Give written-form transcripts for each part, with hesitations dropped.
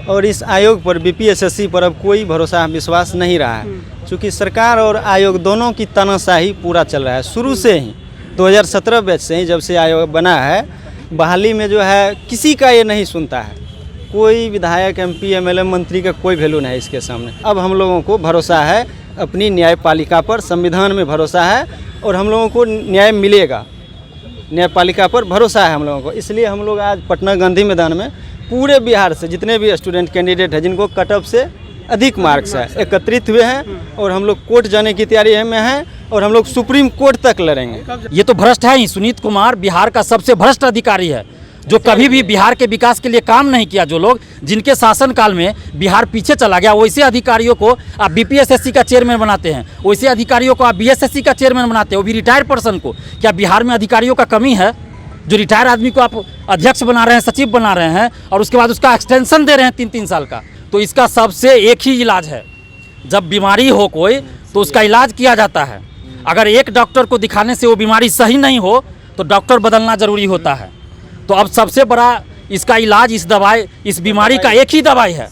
और इस आयोग पर बीपीएसएससी पर अब कोई भरोसा विश्वास नहीं रहा है, क्योंकि सरकार और आयोग दोनों की तानाशाही पूरा चल रहा है शुरू से ही। 2017 बैच से ही जब से आयोग बना है, बहाली में जो है किसी का ये नहीं सुनता है। कोई विधायक, एमपी, एमएलए, मंत्री का कोई वैल्यू नहीं है इसके सामने। अब हम लोगों को भरोसा है अपनी न्यायपालिका पर, संविधान में भरोसा है और हम लोगों को न्याय मिलेगा। न्यायपालिका पर भरोसा है हम लोगों को, इसलिए हम लोग आज पटना गांधी मैदान में पूरे बिहार से जितने भी स्टूडेंट कैंडिडेट हैं जिनको कट ऑफ से अधिक मार्क्स है एकत्रित हुए हैं और हम लोग कोर्ट जाने की तैयारी में हैं और हम लोग सुप्रीम कोर्ट तक लड़ेंगे। ये तो भ्रष्ट है ही। सुनीत कुमार बिहार का सबसे भ्रष्ट अधिकारी है, जो कभी भी बिहार के विकास के लिए काम नहीं किया। जो लोग जिनके शासनकाल में बिहार पीछे चला गया, वैसे अधिकारियों को आप बीपीएसएससी का चेयरमैन बनाते हैं, वैसे अधिकारियों को आप बीएसएससी का चेयरमैन बनाते हैं, वो भी रिटायर्ड पर्सन को। क्या बिहार में अधिकारियों का कमी है? जो रिटायर आदमी को आप अध्यक्ष बना रहे हैं, सचिव बना रहे हैं और उसके बाद उसका एक्सटेंशन दे रहे हैं 3-3 साल का। तो इसका सबसे एक ही इलाज है, जब बीमारी हो कोई तो उसका इलाज किया जाता है। अगर एक डॉक्टर को दिखाने से वो बीमारी सही नहीं हो तो डॉक्टर बदलना जरूरी होता है। तो अब सबसे बड़ा इसका इलाज, इस दवाई, इस बीमारी का एक ही दवाई है,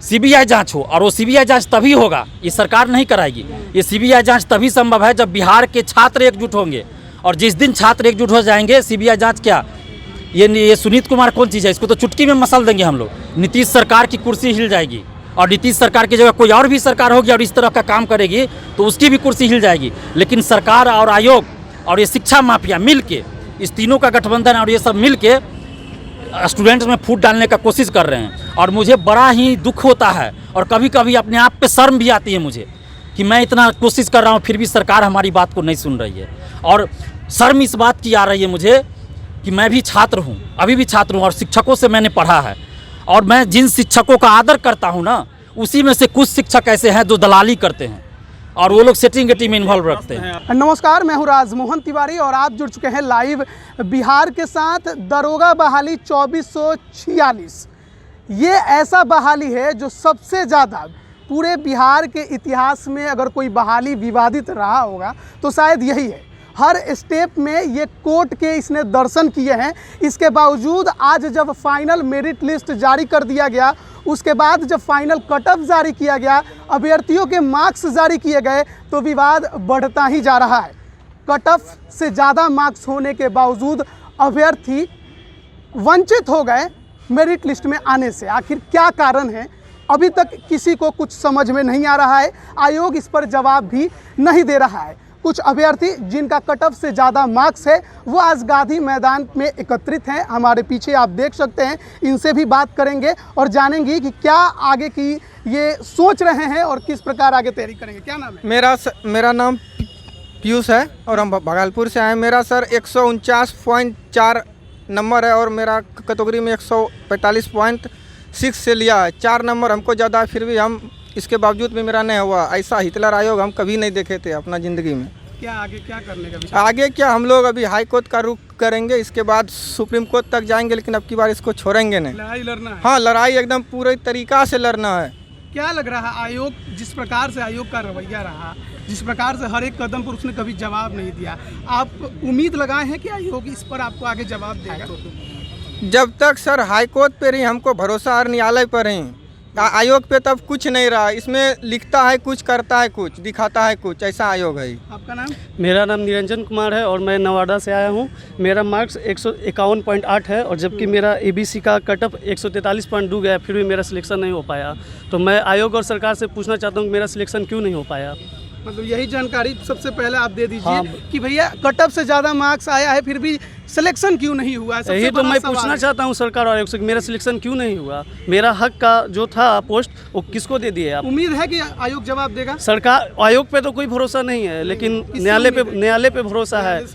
सीबीआई जांच हो। और वो सीबीआई जांच तभी होगा, ये सरकार नहीं कराएगी। ये सीबीआई जांच तभी संभव है जब बिहार के छात्र एकजुट होंगे। और जिस दिन छात्र एकजुट हो जाएंगे, सीबीआई जांच क्या, ये सुनीत कुमार कौन चीज़ है, इसको तो चुटकी में मसल देंगे हम लोग। नीतीश सरकार की कुर्सी हिल जाएगी और नीतीश सरकार की जगह कोई और भी सरकार होगी और इस तरह का काम करेगी तो उसकी भी कुर्सी हिल जाएगी। लेकिन सरकार और आयोग और ये शिक्षा माफिया मिल के, इस तीनों का गठबंधन और ये सब मिल के स्टूडेंट्स में फूट डालने का कोशिश कर रहे हैं। और मुझे बड़ा ही दुख होता है और कभी कभी अपने आप पे शर्म भी आती है मुझे कि मैं इतना कोशिश कर रहा हूँ फिर भी सरकार हमारी बात को नहीं सुन रही है। और शर्म इस बात की आ रही है मुझे कि मैं भी छात्र हूँ, अभी भी छात्र हूँ और शिक्षकों से मैंने पढ़ा है। और मैं जिन शिक्षकों का आदर करता हूँ ना, उसी में से कुछ शिक्षक ऐसे हैं जो दलाली करते हैं और वो लोग सेटिंग गेटिंग में इन्वॉल्व रखते हैं। नमस्कार, मैं हूँ राजमोहन तिवारी और आप जुड़ चुके हैं लाइव बिहार के साथ। दरोगा बहाली 2446, ये ऐसा बहाली है जो सबसे ज़्यादा पूरे बिहार के इतिहास में अगर कोई बहाली विवादित रहा होगा तो शायद यही है। हर स्टेप में ये कोर्ट के इसने दर्शन किए हैं। इसके बावजूद आज जब फाइनल मेरिट लिस्ट जारी कर दिया गया, उसके बाद जब फाइनल कट ऑफ जारी किया गया, अभ्यर्थियों के मार्क्स जारी किए गए तो विवाद बढ़ता ही जा रहा है। कट ऑफ से ज़्यादा मार्क्स होने के बावजूद अभ्यर्थी वंचित हो गए मेरिट लिस्ट में आने से। आखिर क्या कारण है, अभी तक किसी को कुछ समझ में नहीं आ रहा है। आयोग इस पर जवाब भी नहीं दे रहा है। कुछ अभ्यर्थी जिनका कट ऑफ से ज़्यादा मार्क्स है वो आज गांधी मैदान में एकत्रित हैं। हमारे पीछे आप देख सकते हैं, इनसे भी बात करेंगे और जानेंगे कि क्या आगे की ये सोच रहे हैं और किस प्रकार आगे तैयारी करेंगे। क्या नाम है? मेरा नाम पीयूष है और हम भागलपुर से आए। मेरा सर 149.4 नंबर है और मेरा कैटेगरी में 145.6 से लिया है। 4 नंबर हमको ज़्यादा है, फिर भी हम इसके बावजूद भी मेरा नहीं हुआ। ऐसा हिटलर आयोग हम कभी नहीं देखे थे अपना ज़िंदगी में। क्या आगे क्या करने का विचार? आगे क्या, हम लोग अभी हाई कोर्ट का रुख करेंगे, इसके बाद सुप्रीम कोर्ट तक जाएंगे, लेकिन अब की बार इसको छोड़ेंगे नहीं। लड़ाई लड़ना है? हाँ, लड़ाई एकदम पूरे तरीक़ा से लड़ना है। क्या लग रहा है, आयोग जिस प्रकार से आयोग का रवैया रहा, जिस प्रकार से हर एक कदम पर उसने कभी जवाब नहीं दिया, आप उम्मीद लगाए हैं कि आयोग इस पर आपको आगे जवाब देगा? जब तक सर हाई कोर्ट पर ही हमको भरोसा और न्यायालय पर ही, आयोग पे तब कुछ नहीं रहा। इसमें लिखता है कुछ, करता है कुछ, दिखाता है कुछ, ऐसा आयोग है। आपका नाम? मेरा नाम निरंजन कुमार है और मैं नवादा से आया हूँ। मेरा मार्क्स 151.8 है और जबकि मेरा एबीसी का कट ऑफ 143.2 गया, फिर भी मेरा सिलेक्शन नहीं हो पाया। तो मैं आयोग और सरकार से पूछना चाहता हूँ कि मेरा सिलेक्शन क्यों नहीं हो पाया। मतलब यही जानकारी सबसे पहले आप दे दीजिए। हाँ। कि भैया कट ऑफ से ज़्यादा मार्क्स आया है फिर भी सिलेक्शन क्यों नहीं हुआ? यही तो मैं पूछना चाहता हूँ सरकार और आयोग से, मेरा सिलेक्शन क्यों नहीं हुआ। मेरा हक का जो था पोस्ट वो किसको दे दिए आप? उम्मीद है कि आयोग जवाब देगा? सरकार, आयोग पे तो कोई भरोसा नहीं है, लेकिन न्यायालय पे भरोसा है।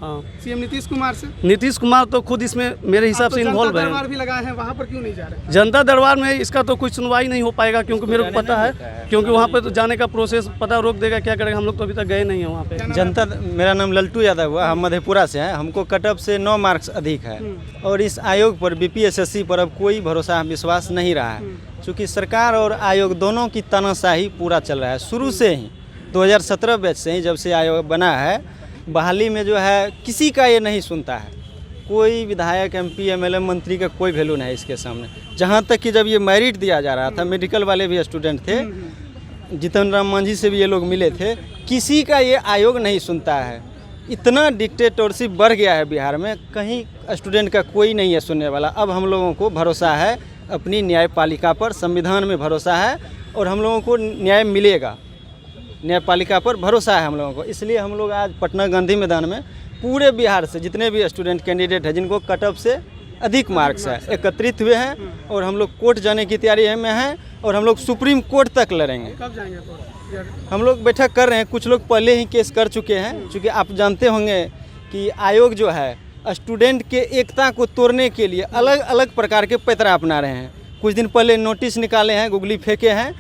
हाँ, सीएम नीतीश कुमार से? नीतीश कुमार तो खुद इसमें मेरे हिसाब से इन्वॉल्व है। दरबार भी लगाए हैं, वहाँ पर क्यों नहीं जा रहे? जनता दरबार में इसका तो कोई सुनवाई नहीं हो पाएगा, क्योंकि मेरे को पता है, क्योंकि वहाँ पे तो जाने का प्रोसेस पता रोक देगा, क्या करेगा। हम लोग तो अभी तक गए नहीं है वहाँ पे। जनता, मेरा नाम लल्टू यादव हुआ, हम मधेपुरा से हैं। हमको कट ऑफ से 9 मार्क्स अधिक है और इस आयोग पर, बीपीएसएससी पर अब कोई भरोसा विश्वास नहीं रहा है, क्योंकि सरकार और आयोग दोनों की तानाशाही पूरा चल रहा है शुरू से ही। 2017 बैच से ही जब से आयोग बना है, बहाली में जो है किसी का ये नहीं सुनता है। कोई विधायक, एमपी, एमएलए, मंत्री का कोई वैल्यू नहीं है इसके सामने। जहाँ तक कि जब ये मेरिट दिया जा रहा था, मेडिकल वाले भी स्टूडेंट थे, जितन राम मांझी से भी ये लोग मिले थे, किसी का ये आयोग नहीं सुनता है। इतना डिक्टेटरशिप बढ़ गया है बिहार में, कहीं स्टूडेंट का कोई नहीं है सुनने वाला। अब हम लोगों को भरोसा है अपनी न्यायपालिका पर, संविधान में भरोसा है और हम लोगों को न्याय मिलेगा। न्यायपालिका पर भरोसा है हम लोगों को, इसलिए हम लोग आज पटना गांधी मैदान में पूरे बिहार से जितने भी स्टूडेंट कैंडिडेट हैं जिनको कट ऑफ से अधिक मार्क्स है एकत्रित हुए हैं और हम लोग कोर्ट जाने की तैयारी में हैं और हम लोग सुप्रीम कोर्ट तक लड़ेंगे। कब जाएंगे कोर्ट? हम लोग बैठक कर रहे हैं, कुछ लोग पहले ही केस कर चुके हैं, क्योंकि आप जानते होंगे कि आयोग जो है स्टूडेंट के एकता को तोड़ने के लिए अलग अलग प्रकार के पैतरा अपना रहे हैं। कुछ दिन पहले नोटिस निकाले हैं, गुगली फेंके हैं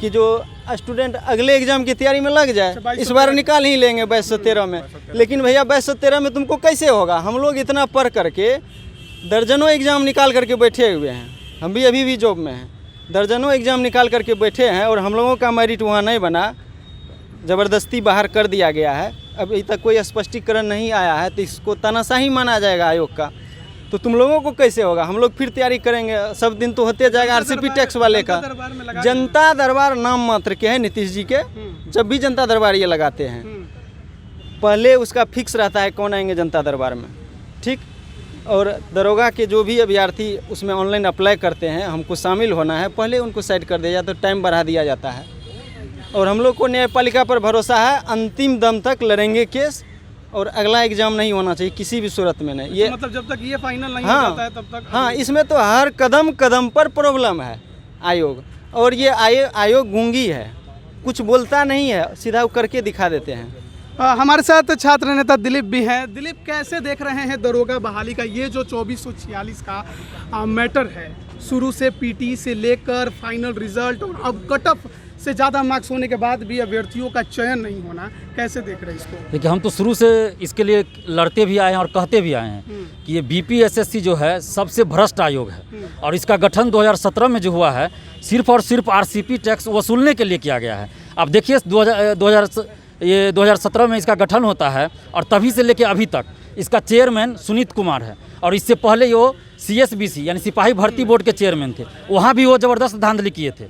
कि जो स्टूडेंट अगले एग्जाम की तैयारी में लग जाए, इस बार निकाल ही लेंगे 2213 में। लेकिन भैया 2213 में तुमको कैसे होगा? हम लोग इतना पढ़ करके दर्जनों एग्ज़ाम निकाल करके बैठे हुए हैं, हम भी अभी भी जॉब में हैं, दर्जनों एग्ज़ाम निकाल करके बैठे हैं और हम लोगों का मेरिट वहाँ नहीं बना, ज़बरदस्ती बाहर कर दिया गया है। अभी तक कोई स्पष्टीकरण नहीं आया है, तो इसको तानाशाही माना जाएगा आयोग का। तो तुम लोगों को कैसे होगा? हम लोग फिर तैयारी करेंगे, सब दिन तो होते जाएगा आरसीपी टैक्स वाले का। जनता दरबार नाम मात्र के हैं नीतीश जी के, जब भी जनता दरबार ये लगाते हैं पहले उसका फिक्स रहता है कौन आएंगे जनता दरबार में, ठीक। और दरोगा के जो भी अभ्यर्थी उसमें ऑनलाइन अप्लाई करते हैं, हमको शामिल होना है, पहले उनको साइड कर दिया जाता है, तो टाइम बढ़ा दिया जाता है। और हम लोग को न्यायपालिका पर भरोसा है, अंतिम दम तक लड़ेंगे केस और अगला एग्जाम नहीं होना चाहिए किसी भी सूरत में नहीं। ये मतलब जब तक ये फाइनल नहीं हाँ, हो जाता है तब तक। हाँ, इसमें तो हर कदम कदम पर प्रॉब्लम है आयोग। और ये आयोग गूंगी है, कुछ बोलता नहीं है, सीधा करके दिखा देते हैं। हमारे साथ छात्र नेता दिलीप भी हैं। दिलीप, कैसे देख रहे हैं दरोगा बहाली का ये जो 2446 का मैटर है, शुरू से पीटी से लेकर फाइनल रिजल्ट और अब कट ऑफ से ज़्यादा मार्क्स होने के बाद भी अभ्यर्थियों का चयन नहीं होना, कैसे देख रहे हैं इसको? देखिए, हम तो शुरू से इसके लिए लड़ते भी आए हैं और कहते भी आए हैं कि ये बीपीएसएससी जो है सबसे भ्रष्ट आयोग है और इसका गठन 2017 में जो हुआ है सिर्फ और सिर्फ आरसीपी टैक्स वसूलने के लिए किया गया है। अब देखिए 2017 में इसका गठन होता है और तभी से लेकर अभी तक इसका चेयरमैन सुनीत कुमार है और इससे पहले वो सीएसबीसी यानी सिपाही भर्ती बोर्ड के चेयरमैन थे, वहाँ भी वो ज़बरदस्त धांधली किए थे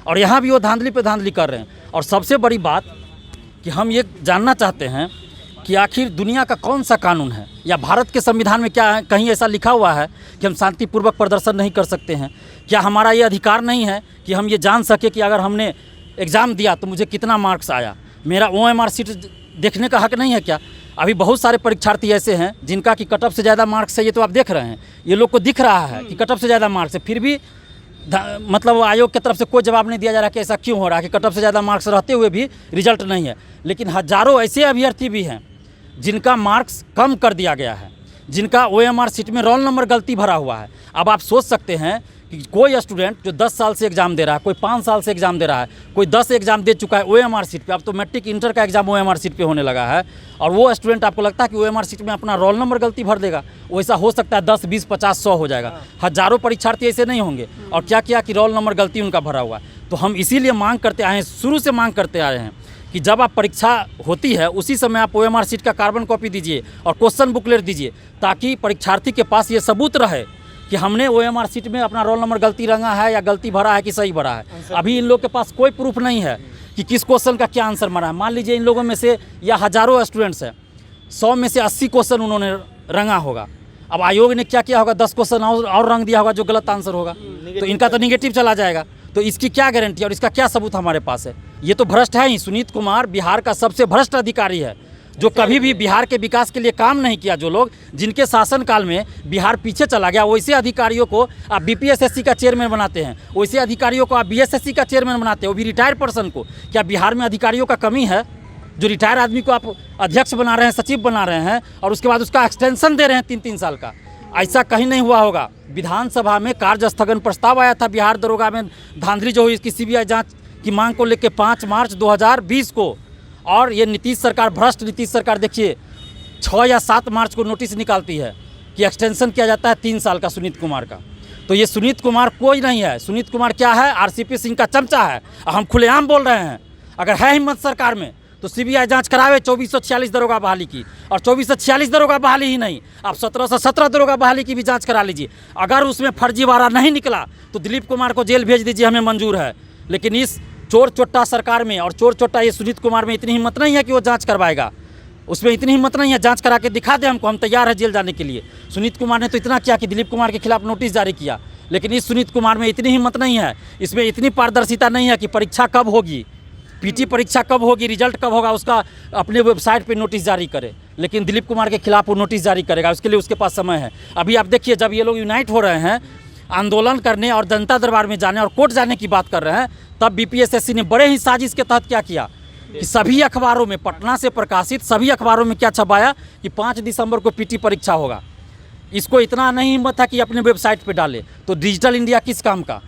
और यहाँ भी वो धांधली पे धांधली कर रहे हैं। और सबसे बड़ी बात कि हम ये जानना चाहते हैं कि आखिर दुनिया का कौन सा कानून है या भारत के संविधान में क्या है, कहीं ऐसा लिखा हुआ है कि हम शांतिपूर्वक प्रदर्शन नहीं कर सकते हैं? क्या हमारा ये अधिकार नहीं है कि हम ये जान सके कि अगर हमने एग्ज़ाम दिया तो मुझे कितना मार्क्स आया? मेरा OMR सीट देखने का हक नहीं है क्या? अभी बहुत सारे परीक्षार्थी ऐसे हैं जिनका कि कट ऑफ से ज़्यादा मार्क्स है, ये तो आप देख रहे हैं, ये लोग को दिख रहा है कि कट ऑफ से ज़्यादा मार्क्स है, फिर भी मतलब आयोग की तरफ से कोई जवाब नहीं दिया जा रहा कि ऐसा क्यों हो रहा है कि कट ऑफ से ज़्यादा मार्क्स रहते हुए भी रिजल्ट नहीं है। लेकिन हज़ारों ऐसे अभ्यर्थी भी हैं जिनका मार्क्स कम कर दिया गया है, जिनका OMR सीट में रोल नंबर गलती भरा हुआ है। अब आप सोच सकते हैं कि कोई स्टूडेंट जो 10 साल से एग्ज़ाम दे रहा है, कोई 5 साल से एग्ज़ाम दे रहा है, कोई 10 एग्ज़ाम दे चुका है OMR सीट पे, अब तो मैट्रिक इंटर का एग्ज़ाम OMR सीट पे होने लगा है और वो स्टूडेंट आपको लगता है कि OMR सीट में अपना रोल नंबर गलती भर देगा? वैसा हो सकता है 10, 20, 50, 100 हो जाएगा। हज़ारों परीक्षार्थी ऐसे नहीं होंगे और क्या किया कि रोल नंबर गलती उनका भरा हुआ है। तो हम इसीलिए मांग करते आए हैं, शुरू से मांग करते आए हैं कि जब आप परीक्षा होती है उसी समय आप OMR सीट का कार्बन कॉपी दीजिए और क्वेश्चन बुकलेट दीजिए, ताकि परीक्षार्थी के पास ये सबूत रहे कि हमने OMR सीट में अपना रोल नंबर गलती रंगा है या गलती भरा है कि सही भरा है। अभी इन लोग के पास कोई प्रूफ नहीं है कि किस क्वेश्चन का क्या आंसर मरा है। मान लीजिए इन लोगों में से या हज़ारों स्टूडेंट्स हैं, 100 में से 80 क्वेश्चन उन्होंने रंगा होगा। अब आयोग ने क्या किया होगा, 10 क्वेश्चन और रंग दिया होगा जो गलत आंसर होगा, तो इनका तो निगेटिव चला जाएगा। तो इसकी क्या गारंटी और इसका क्या सबूत हमारे पास है? ये तो भ्रष्ट है ही। सुनीत कुमार बिहार का सबसे भ्रष्ट अधिकारी है, जो कभी भी बिहार के विकास के लिए काम नहीं किया। जो लोग जिनके शासनकाल में बिहार पीछे चला गया, वैसे अधिकारियों को आप बीपीएसएससी का चेयरमैन बनाते हैं, वैसे अधिकारियों को आप बीएसएससी का चेयरमैन बनाते हैं, वो भी रिटायर्ड पर्सन को। क्या बिहार में अधिकारियों का कमी है? जो रिटायर आदमी को आप अध्यक्ष बना रहे हैं, सचिव बना रहे हैं और उसके बाद उसका एक्सटेंशन दे रहे हैं 3-3 साल का। ऐसा कहीं नहीं हुआ होगा। विधानसभा में कार्य स्थगन प्रस्ताव आया था बिहार दरोगा में धांधली जो हुई इसकी सीबीआई जांच की मांग को लेकर 5 मार्च 2020 को, और ये नीतीश सरकार, भ्रष्ट नीतीश सरकार देखिए 6 या 7 मार्च को नोटिस निकालती है कि एक्सटेंशन किया जाता है 3 साल का सुनीत कुमार का। तो ये सुनीत कुमार कोई नहीं है। सुनीत कुमार क्या है? आरसीपी सिंह का चमचा है। हम खुलेआम बोल रहे हैं, अगर है हिम्मत सरकार में तो सीबीआई जांच करावे 2446 दरोगा बहाली की, और 2446 दरोगा बहाली ही नहीं, आप 1717 दरोगा बहाली की भी जांच करा लीजिए। अगर उसमें फर्जीवाड़ा नहीं निकला तो दिलीप कुमार को जेल भेज दीजिए, हमें मंजूर है। लेकिन इस चोर चोट्टा सरकार में और चोर चोट्टा ये सुनीत कुमार में इतनी हिम्मत नहीं है कि वो जांच करवाएगा, उसमें इतनी हिम्मत नहीं है। जांच करा के दिखा दे हमको, हम तैयार है जेल जाने के लिए। सुनीत कुमार ने तो इतना किया कि दिलीप कुमार के खिलाफ नोटिस जारी किया, लेकिन इस सुनीत कुमार में इतनी हिम्मत नहीं है, इसमें इतनी पारदर्शिता नहीं है कि परीक्षा कब होगी, पीटी परीक्षा कब होगी, रिजल्ट कब होगा, उसका अपने वेबसाइट पे नोटिस जारी करे। लेकिन दिलीप कुमार के खिलाफ वो नोटिस जारी करेगा, उसके लिए उसके पास समय है। अभी आप देखिए, जब ये लोग यूनाइट हो रहे हैं आंदोलन करने और जनता दरबार में जाने और कोर्ट जाने की बात कर रहे हैं, तब बीपीएसएससी ने बड़े ही साजिश के तहत क्या किया कि सभी अखबारों में, पटना से प्रकाशित सभी अखबारों में क्या छपाया कि 5 दिसंबर को पीटी परीक्षा होगा। इसको इतना नहीं हिम्मत था कि अपने वेबसाइट पे डाले। तो डिजिटल इंडिया किस काम का?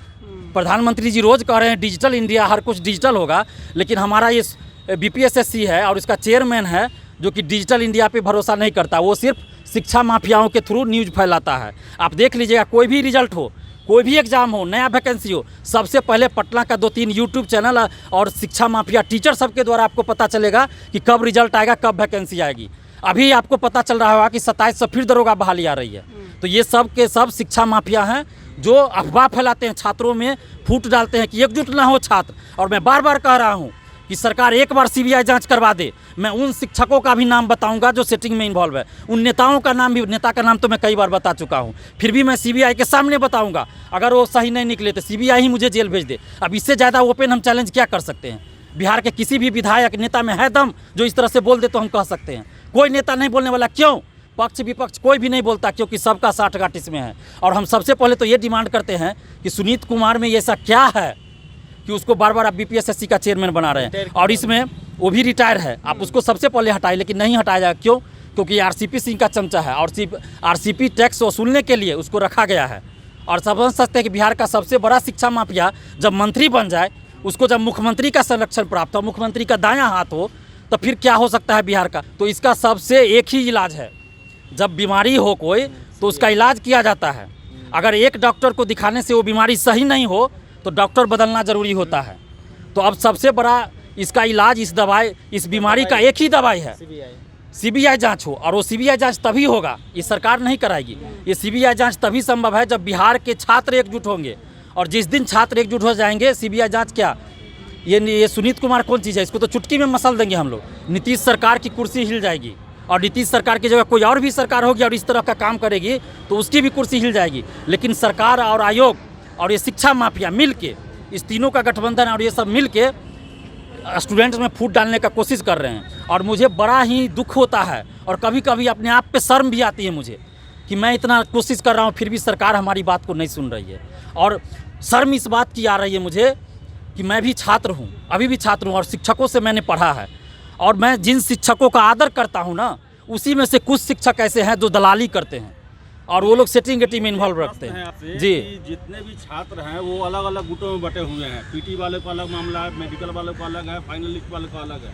प्रधानमंत्री जी रोज़ कह रहे हैं डिजिटल इंडिया, हर कुछ डिजिटल होगा, लेकिन हमारा ये बीपीएसएससी है और इसका चेयरमैन है जो कि डिजिटल इंडिया पे भरोसा नहीं करता, वो सिर्फ शिक्षा माफियाओं के थ्रू न्यूज़ फैलाता है। आप देख लीजिएगा, कोई भी रिजल्ट हो, कोई भी एग्ज़ाम हो, नया वैकेंसी हो, सबसे पहले पटना का 2-3 यूट्यूब चैनल और शिक्षा माफिया टीचर सबके द्वारा आपको पता चलेगा कि कब रिजल्ट आएगा, कब वैकेंसी आएगी। अभी आपको पता चल रहा होगा कि 27 से फिर दरोगा बहाली आ रही है। तो ये सब के सब शिक्षा माफिया हैं जो अफवाह फैलाते हैं, छात्रों में फूट डालते हैं कि एकजुट ना हो छात्र। और मैं बार बार कह रहा हूँ कि सरकार एक बार सीबीआई जांच करवा दे। मैं उन शिक्षकों का भी नाम बताऊंगा जो सेटिंग में इन्वॉल्व है, उन नेताओं का नाम भी, नेता का नाम तो मैं कई बार बता चुका हूं, फिर भी मैं सीबीआई के सामने बताऊंगा। अगर वो सही नहीं निकले तो सीबीआई ही मुझे जेल भेज दे। अब इससे ज़्यादा ओपन हम चैलेंज क्या कर सकते हैं? बिहार के किसी भी विधायक नेता में है दम जो इस तरह से बोल दे तो हम कह सकते हैं। कोई नेता नहीं बोलने वाला। क्यों? पक्ष विपक्ष कोई भी नहीं बोलता, क्योंकि सबका साठगांठ इसमें है। और हम सबसे पहले तो ये डिमांड करते हैं कि सुनीत कुमार में ऐसा क्या है कि उसको बार बार आप बीपीएसएससी का चेयरमैन बना रहे हैं, और इसमें वो भी रिटायर है, आप उसको सबसे पहले हटाए। लेकिन नहीं हटाया जाएगा। क्यों? क्योंकि आरसीपी सिंह का चमचा है और आरसीपी टैक्स वसूलने के लिए उसको रखा गया है। और समझ सकते हैं कि बिहार का सबसे बड़ा शिक्षा माफिया जब मंत्री बन जाए, उसको जब मुख्यमंत्री का संरक्षण प्राप्त हो, मुख्यमंत्री का दायां हाथ हो, तो फिर क्या हो सकता है बिहार का? तो इसका सबसे एक ही इलाज है, जब बीमारी हो कोई तो उसका इलाज किया जाता है। अगर एक डॉक्टर को दिखाने से वो बीमारी सही नहीं हो तो डॉक्टर बदलना ज़रूरी होता है। तो अब सबसे बड़ा इसका इलाज, इस दवाई, इस बीमारी का एक ही दवाई है, सीबीआई जांच हो। और वो सीबीआई जांच तभी होगा, ये सरकार नहीं कराएगी। ये सीबीआई जांच तभी संभव है जब बिहार के छात्र एकजुट होंगे। और जिस दिन छात्र एकजुट हो जाएंगे, सीबीआई जांच क्या, ये सुनीत कुमार कौन चीज़ है? इसको तो चुटकी में मसल देंगे हम लोग। नीतीश सरकार की कुर्सी हिल जाएगी, और नीतीश सरकार की जगह कोई और भी सरकार होगी और इस तरह का काम करेगी तो उसकी भी कुर्सी हिल जाएगी। लेकिन सरकार और आयोग और ये शिक्षा माफिया मिल के, इस तीनों का गठबंधन और ये सब मिल के स्टूडेंट्स में फूट डालने का कोशिश कर रहे हैं। और मुझे बड़ा ही दुख होता है और कभी कभी अपने आप पे शर्म भी आती है मुझे कि मैं इतना कोशिश कर रहा हूँ, फिर भी सरकार हमारी बात को नहीं सुन रही है। और शर्म इस बात की आ रही है मुझे कि मैं भी छात्र हूँ, अभी भी छात्र हूँ, और शिक्षकों से मैंने पढ़ा है। और मैं जिन शिक्षकों का आदर करता हूँ ना, उसी में से कुछ शिक्षक ऐसे हैं जो दलाली करते हैं और वो लोग सेटिंग गेटिंग में इन्वॉल्व रखते हैं। जी, जितने भी छात्र हैं वो अलग अलग गुटों में बटे हुए हैं। पीटी वाले का अलग मामला है, मेडिकल वाले का अलग है, फाइनल लिस्ट वाले का अलग है।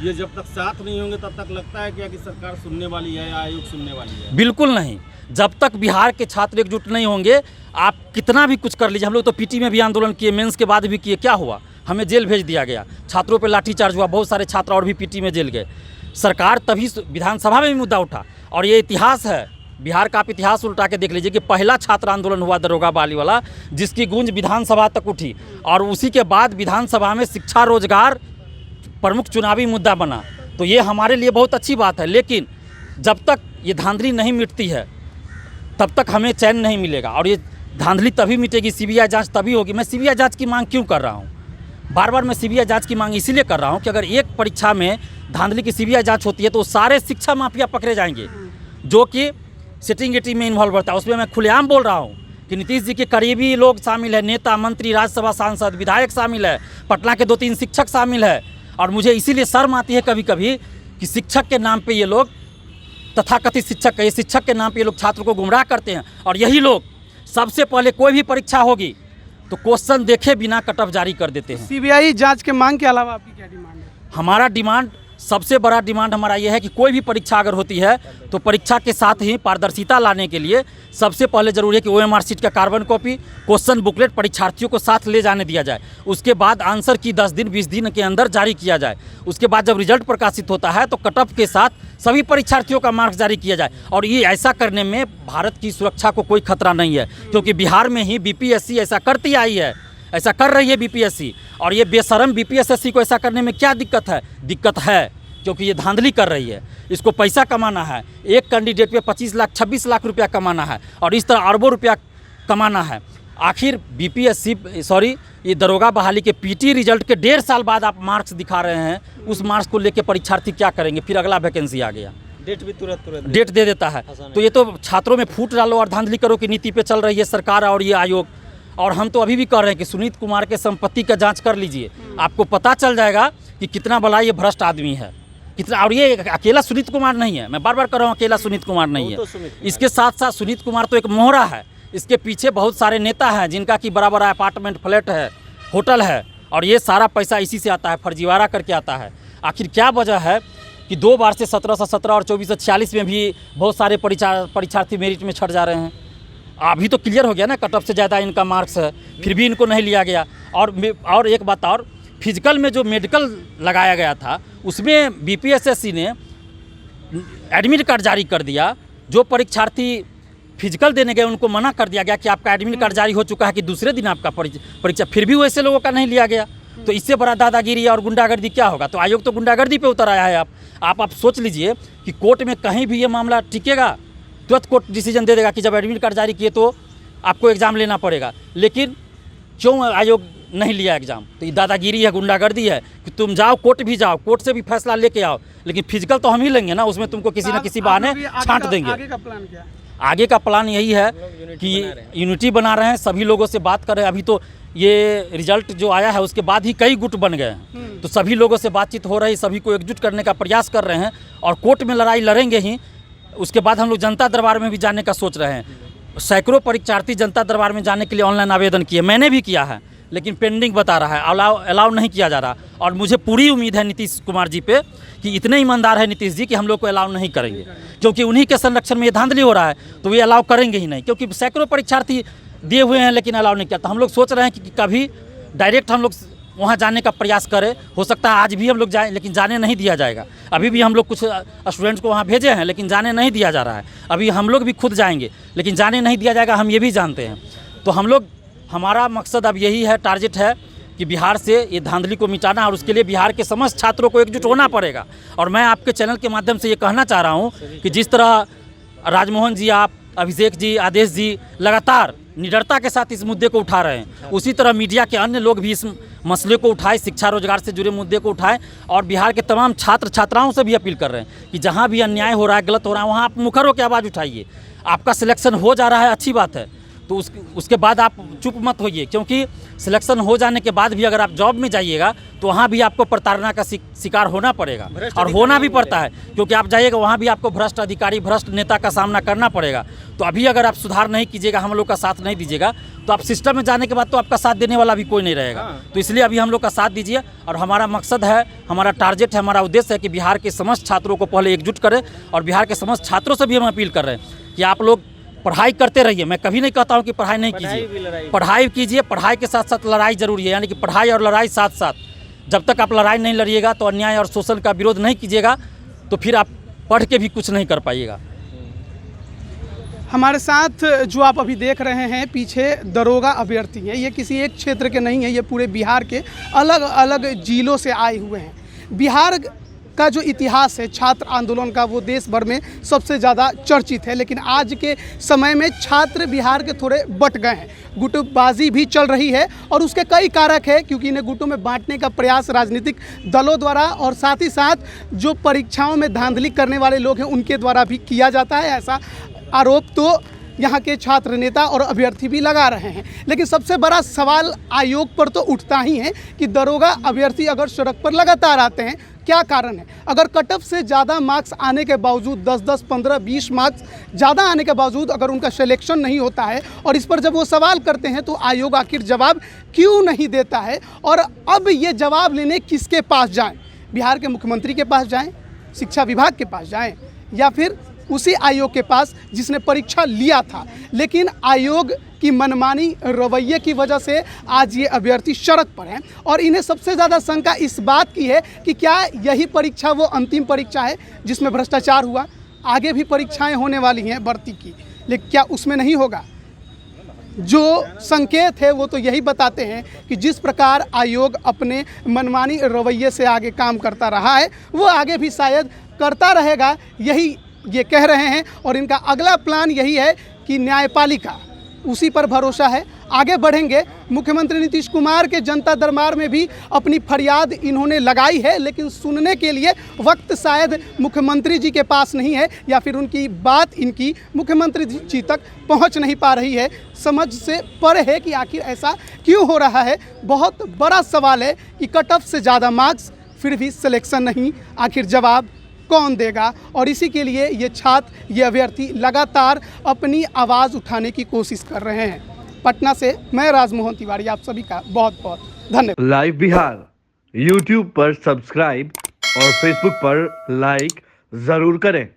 ये जब तक साथ नहीं होंगे तब तक लगता है क्या कि सरकार सुनने वाली है या आयोग सुनने वाली है? बिल्कुल नहीं। जब तक बिहार के छात्र एकजुट नहीं होंगे, आप कितना भी कुछ कर लीजिए। हम लोग तो पीटी में भी आंदोलन किए, मेंस के बाद भी किए, क्या हुआ? हमें जेल भेज दिया गया, छात्रों पे लाठीचार्ज हुआ, बहुत सारे छात्र और भी पीटी में जेल गए। सरकार तभी विधानसभा में भी मुद्दा उठा। और ये इतिहास है बिहार का, आप इतिहास उल्टा के देख लीजिए कि पहला छात्र आंदोलन हुआ दरोगा बहाली वाला, जिसकी गूंज विधानसभा तक उठी, और उसी के बाद विधानसभा में शिक्षा रोजगार प्रमुख चुनावी मुद्दा बना। तो ये हमारे लिए बहुत अच्छी बात है। लेकिन जब तक ये धांधली नहीं मिटती है तब तक हमें चैन नहीं मिलेगा। और ये धांधली तभी मिटेगी, सीबीआई जांच तभी होगी। मैं सीबीआई जांच की मांग क्यों कर रहा हूँ? बार बार मैं सीबीआई जांच की मांग इसीलिए कर रहा हूँ कि अगर एक परीक्षा में धांधली की सीबीआई जांच होती है तो सारे शिक्षा माफिया पकड़े जाएंगे जो कि सेटिंग गेटिंग में इन्वॉल्व रहता है। उसमें मैं खुलेआम बोल रहा हूँ कि नीतीश जी के करीबी लोग शामिल है, नेता, मंत्री, राज्यसभा सांसद, विधायक शामिल है, पटना के 2-3 शिक्षक शामिल है। और मुझे इसीलिए शर्म आती है कभी कभी कि शिक्षक के नाम पे ये लोग, तथाकथित शिक्षक, ये शिक्षक के नाम पे ये लोग छात्र को गुमराह करते हैं। और यही लोग सबसे पहले कोई भी परीक्षा होगी तो क्वेश्चन देखे बिना कट ऑफ जारी कर देते हैं। सीबीआई जांच के मांग के अलावा आपकी क्या डिमांड है? हमारा डिमांड सबसे बड़ा डिमांड हमारा ये है कि कोई भी परीक्षा अगर होती है तो परीक्षा के साथ ही पारदर्शिता लाने के लिए सबसे पहले जरूरी है कि OMR शीट का कार्बन कॉपी, क्वेश्चन बुकलेट परीक्षार्थियों को साथ ले जाने दिया जाए। उसके बाद आंसर की 10 दिन 20 दिन के अंदर जारी किया जाए। उसके बाद जब रिजल्ट प्रकाशित होता है तो कट ऑफ के साथ सभी परीक्षार्थियों का मार्क्स जारी किया जाए। और ये ऐसा करने में भारत की सुरक्षा को कोई खतरा नहीं है, क्योंकि बिहार में ही BPSC ऐसा करती आई है, ऐसा कर रही है BPSC। और ये बेशरम BPSSC को ऐसा करने में क्या दिक्कत है? दिक्कत है क्योंकि ये धांधली कर रही है। इसको पैसा कमाना है, एक कैंडिडेट पे 25 लाख 26 लाख रुपया कमाना है और इस तरह अरबों रुपया कमाना है। आखिर ये दरोगा बहाली के PT रिजल्ट के 1.5 साल बाद आप मार्क्स दिखा रहे हैं, उस मार्क्स को लेके परीक्षार्थी क्या करेंगे? फिर अगला वैकेंसी आ गया, डेट भी तुरंत डेट दे देता है। तो ये तो छात्रों में फूट डालो और धांधली करो की नीति पे चल रही है सरकार और ये आयोग। और हम तो अभी भी कह रहे हैं कि सुनीत कुमार के संपत्ति का जांच कर लीजिए, आपको पता चल जाएगा कि कितना बड़ा ये भ्रष्ट आदमी है, कितना। और ये अकेला सुनीत कुमार नहीं है, मैं बार बार कह रहा हूँ, अकेला सुनीत कुमार नहीं है। इसके साथ साथ सुनीत कुमार तो एक मोहरा है, इसके पीछे बहुत सारे नेता हैं जिनका कि बड़ा बड़ा अपार्टमेंट, फ्लैट है, होटल है, और ये सारा पैसा इसी से आता है, फर्जीवाड़ा करके आता है। आखिर क्या वजह है कि 2 बार से 1717 और 2446 में भी बहुत सारे परीक्षार्थी मेरिट में छट जा रहे हैं? अभी तो क्लियर हो गया ना, कट ऑफ से ज़्यादा इनका मार्क्स है, फिर भी इनको नहीं लिया गया। और एक बात और, फिजिकल में जो मेडिकल लगाया गया था उसमें BPSSC ने एडमिट कार्ड जारी कर दिया। जो परीक्षार्थी फिजिकल देने गए उनको मना कर दिया गया कि आपका एडमिट कार्ड जारी हो चुका है कि दूसरे दिन आपका परीक्षा, फिर भी वैसे लोगों का नहीं लिया गया। तो इससे बड़ा दादागिरी और गुंडागर्दी क्या होगा? तो आयोग तो गुंडागर्दी पे उतर आया है। आप सोच लीजिए कि कोर्ट में कहीं भी ये मामला टिकेगा, तुरंत कोर्ट डिसीजन दे देगा कि जब एडमिट कार्ड जारी किए तो आपको एग्ज़ाम लेना पड़ेगा। लेकिन क्यों आयोग नहीं लिया एग्ज़ाम? तो ये दादागिरी है, गुंडागर्दी है कि तुम जाओ, कोर्ट भी जाओ, कोर्ट से भी फैसला लेके आओ, लेकिन फिजिकल तो हम ही लेंगे ना, उसमें तुमको किसी न किसी बहाने छांट देंगे। आगे का प्लान क्या है? आगे का प्लान यही है कि यूनिटी बना रहे हैं, सभी लोगों से बात कर रहे हैं। अभी तो ये रिजल्ट जो आया है उसके बाद ही कई गुट बन गए हैं, तो सभी लोगों से बातचीत हो रही, सभी को एकजुट करने का प्रयास कर रहे हैं और कोर्ट में लड़ाई लड़ेंगे ही। उसके बाद हम लोग जनता दरबार में भी जाने का सोच रहे हैं। सैकड़ों परीक्षार्थी जनता दरबार में जाने के लिए ऑनलाइन आवेदन किए, मैंने भी किया है, लेकिन पेंडिंग बता रहा है, अलाउ नहीं किया जा रहा। और मुझे पूरी उम्मीद है नीतीश कुमार जी पे कि इतने ईमानदार है नीतीश जी कि हम लोग को अलाउ नहीं करेंगे, क्योंकि उन्हीं के संरक्षण में ये धांधली हो रहा है, तो ये अलाउ करेंगे ही नहीं। क्योंकि सैकड़ों परीक्षार्थी दिए हुए हैं लेकिन अलाउ नहीं किया। तो हम लोग सोच रहे हैं कि कभी डायरेक्ट हम लोग वहाँ जाने का प्रयास करें। हो सकता है आज भी हम लोग जाएं, लेकिन जाने नहीं दिया जाएगा। अभी भी हम लोग कुछ स्टूडेंट्स को वहाँ भेजे हैं, लेकिन जाने नहीं दिया जा रहा है। अभी हम लोग भी खुद जाएंगे, लेकिन जाने नहीं दिया जाएगा, हम ये भी जानते हैं। तो हमारा मकसद अब यही है, टारगेट है कि बिहार से ये धांधली को मिटाना, और उसके लिए बिहार के समस्त छात्रों को एकजुट होना पड़ेगा। और मैं आपके चैनल के माध्यम से ये कहना चाह रहा हूँ कि जिस तरह राजमोहन जी, आप, अभिषेक जी, आदेश जी लगातार निडरता के साथ इस मुद्दे को उठा रहे हैं, उसी तरह मीडिया के अन्य लोग भी इस मसले को उठाए, शिक्षा रोजगार से जुड़े मुद्दे को उठाएं। और बिहार के तमाम छात्र छात्राओं से भी अपील कर रहे हैं कि जहाँ भी अन्याय हो रहा है, गलत हो रहा है, वहाँ आप मुखर होकर आवाज़ उठाइए। आपका सिलेक्शन हो जा रहा है, अच्छी बात है, तो उसके बाद आप चुप मत होइए, क्योंकि सिलेक्शन हो जाने के बाद भी अगर आप जॉब में जाइएगा तो वहाँ भी आपको प्रताड़ना का शिकार होना पड़ेगा, और होना भी पड़ता है, क्योंकि आप जाइएगा वहाँ भी आपको भ्रष्ट अधिकारी, भ्रष्ट नेता का सामना करना पड़ेगा। तो अभी अगर आप सुधार नहीं कीजिएगा, हम लोग का साथ नहीं दीजिएगा, तो आप सिस्टम में जाने के बाद तो आपका साथ देने वाला भी कोई नहीं रहेगा। तो इसलिए अभी हम लोग का साथ दीजिए। और हमारा मकसद है, हमारा टारगेट है, हमारा उद्देश्य है कि बिहार के समस्त छात्रों को पहले एकजुट करें। और बिहार के समस्त छात्रों से भी हम अपील कर रहे हैं कि आप लोग पढ़ाई करते रहिए। मैं कभी नहीं कहता हूँ कि पढ़ाई नहीं कीजिए, पढ़ाई कीजिए, पढ़ाई के साथ साथ लड़ाई जरूरी है, यानी कि पढ़ाई और लड़ाई साथ साथ। जब तक आप लड़ाई नहीं लड़िएगा, तो अन्याय और शोषण का विरोध नहीं कीजिएगा, तो फिर आप पढ़ के भी कुछ नहीं कर पाइएगा। हमारे साथ जो आप अभी देख रहे हैं पीछे दरोगा अभ्यर्थी हैं, ये किसी एक क्षेत्र के नहीं है, ये पूरे बिहार के अलग अलग जिलों से आए हुए हैं। बिहार का जो इतिहास है छात्र आंदोलन का, वो देश भर में सबसे ज़्यादा चर्चित है। लेकिन आज के समय में छात्र बिहार के थोड़े बट गए हैं, गुटबाजी भी चल रही है, और उसके कई कारक है, क्योंकि इन्हें गुटों में बांटने का प्रयास राजनीतिक दलों द्वारा और साथ ही साथ जो परीक्षाओं में धांधली करने वाले लोग हैं उनके द्वारा भी किया जाता है। ऐसा आरोप तो यहाँ के छात्र नेता और अभ्यर्थी भी लगा रहे हैं। लेकिन सबसे बड़ा सवाल आयोग पर तो उठता ही है कि दरोगा अभ्यर्थी अगर सड़क पर लगातार आते हैं, क्या कारण है? अगर कट ऑफ से ज़्यादा मार्क्स आने के बावजूद, 10-10, 15-20 मार्क्स ज़्यादा आने के बावजूद अगर उनका सिलेक्शन नहीं होता है, और इस पर जब वो सवाल करते हैं तो आयोग आखिर जवाब क्यों नहीं देता है? और अब ये जवाब लेने किसके पास जाएं? बिहार के मुख्यमंत्री के पास जाएं, शिक्षा विभाग के पास जाएं, या फिर उसी आयोग के पास जिसने परीक्षा लिया था। लेकिन आयोग की मनमानी रवैये की वजह से आज ये अभ्यर्थी सड़क पर हैं और इन्हें सबसे ज़्यादा शंका इस बात की है कि क्या यही परीक्षा वो अंतिम परीक्षा है जिसमें भ्रष्टाचार हुआ। आगे भी परीक्षाएं होने वाली हैं भर्ती की, लेकिन क्या उसमें नहीं होगा। जो संकेत है वो तो यही बताते हैं कि जिस प्रकार आयोग अपने मनमानी रवैये से आगे काम करता रहा है वो आगे भी शायद करता रहेगा, यही ये कह रहे हैं। और इनका अगला प्लान यही है कि न्यायपालिका, उसी पर भरोसा है, आगे बढ़ेंगे। मुख्यमंत्री नीतीश कुमार के जनता दरबार में भी अपनी फरियाद इन्होंने लगाई है, लेकिन सुनने के लिए वक्त शायद मुख्यमंत्री जी के पास नहीं है, या फिर उनकी बात इनकी मुख्यमंत्री जी तक पहुंच नहीं पा रही है। समझ से परे है कि आखिर ऐसा क्यों हो रहा है। बहुत बड़ा सवाल है कि कट ऑफ से ज़्यादा मार्क्स फिर भी सिलेक्शन नहीं, आखिर जवाब कौन देगा। और इसी के लिए ये छात्र, ये अभ्यर्थी लगातार अपनी आवाज़ उठाने की कोशिश कर रहे हैं। पटना से मैं राजमोहन तिवारी, आप सभी का बहुत बहुत धन्यवाद। लाइव बिहार यूट्यूब पर सब्सक्राइब और फेसबुक पर लाइक ज़रूर करें।